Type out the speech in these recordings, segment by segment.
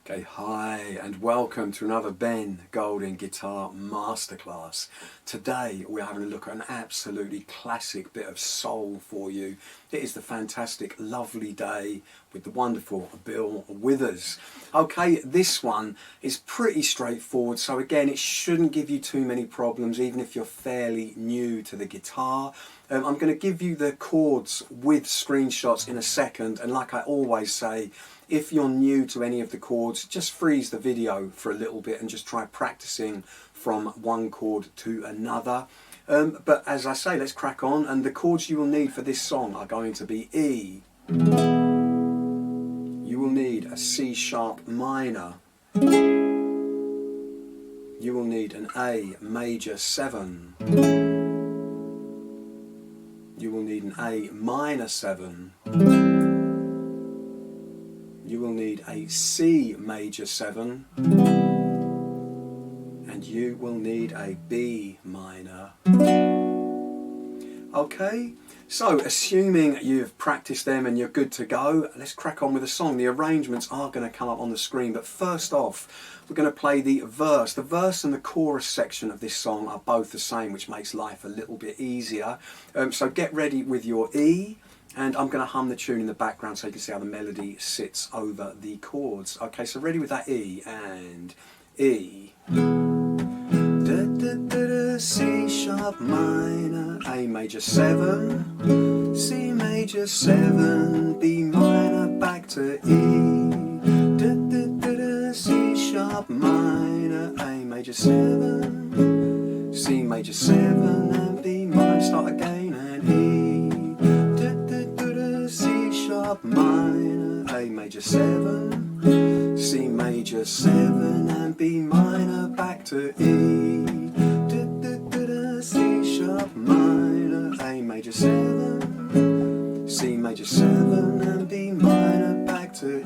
Okay, hi and welcome to another Ben Golding Guitar Masterclass. Today we're having a look at an absolutely classic bit of soul for you. It is the fantastic Lovely Day with the wonderful Bill Withers. Okay, this one is pretty straightforward, so again it shouldn't give you too many problems even if you're fairly new to the guitar. I'm going to give you the chords with screenshots in a second, and like I always say, if you're new to any of the chords, just freeze the video for a little bit and just try practicing from one chord to another. But as I say, let's crack on, and the chords you will need for this song are going to be E. You will need a C sharp minor. You will need an A major 7. You will need an A minor 7. You will need a C major 7. And you will need a B minor. Okay, so assuming you've practiced them and you're good to go, let's crack on with the song. The arrangements are going to come up on the screen, but first off, we're going to play the verse. The verse and the chorus section of this song are both the same, which makes life a little bit easier. So get ready with your E, and I'm going to hum the tune in the background so you can see how the melody sits over the chords. Okay, so ready with that E, and E. Da, da, da, da, C sharp minor, A major 7, C major 7, B minor back to E. Da, da, da, da, C sharp minor, A major 7, C major 7 and B minor, start again, and E. Da, da, da, da, C sharp minor, A major 7, C major 7 and B minor back to E. Da, da, da, da, C sharp minor, A major 7, C major 7 and B minor back to E.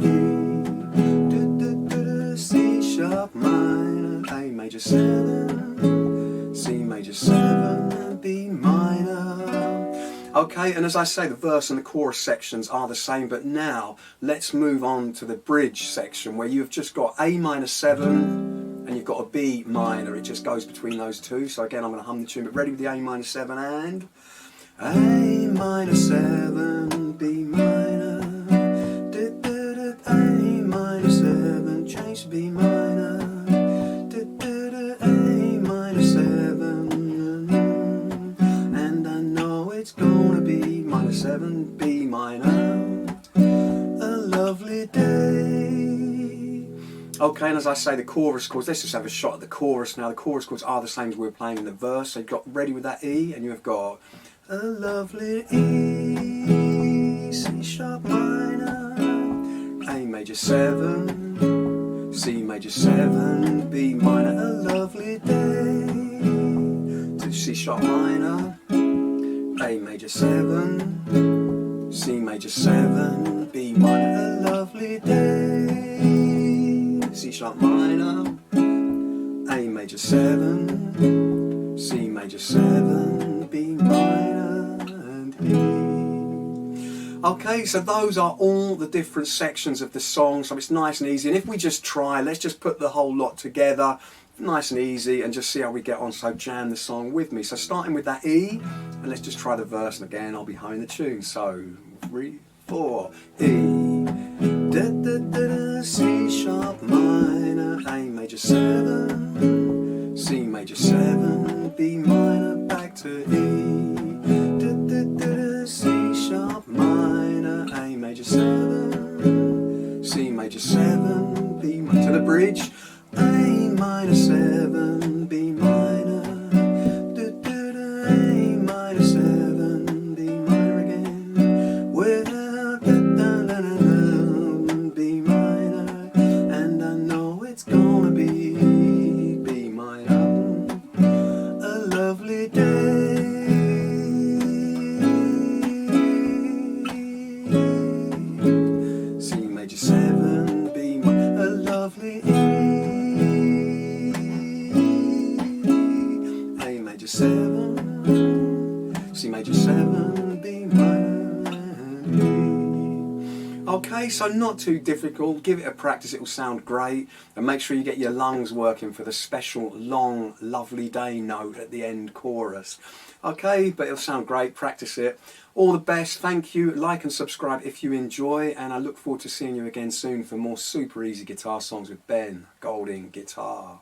Da, da, da, da, C sharp minor, A major 7, C major 7 and B minor. Okay, and as I say, the verse and the chorus sections are the same, but now let's move on to the bridge section where you've just got A minor 7 and you've got a B minor. It just goes between those two. So again, I'm going to hum the tune, but ready with the A minor 7 and A minor 7, B minor, da, da, da, A minor 7, change to B minor, da, da, da, A minor 7, and I know it's gonna be minor 7, B minor, a lovely day. Okay, and as I say, the chorus chords, let's just have a shot at the chorus now. The chorus chords are the same as we were playing in the verse. So you've got ready with that E, and you've got a lovely E, C sharp minor, A major 7, C major 7, B minor, a lovely day, to C sharp minor, A major 7, C major 7, B minor, a lovely day, C sharp minor, A major 7, C major 7, B minor and E. Okay, so those are all the different sections of the song, so it's nice and easy. And if we just try, let's just put the whole lot together, nice and easy, and just see how we get on. So jam the song with me. So starting with that E, and let's just try the verse, and again I'll be humming the tune. So 3, 4, E. Da, da, da, da, C sharp minor, A major 7, C major 7, B minor back to E. Da, da, da, da, C sharp minor, A major 7, C major 7, B minor, to the bridge, A minor 7, B minor, da, da, da, A minor 7, B minor again, well, da, da, da, da, da, B minor, and I know it's gonna be B minor, a lovely day, C major 7, B minor, a lovely E. Okay, so not too difficult. Give it a practice, it will sound great. And make sure you get your lungs working for the special long, lovely day note at the end chorus. Okay, but it'll sound great. Practice it. All the best. Thank you. Like and subscribe if you enjoy. And I look forward to seeing you again soon for more super easy guitar songs with Ben Golding Guitar.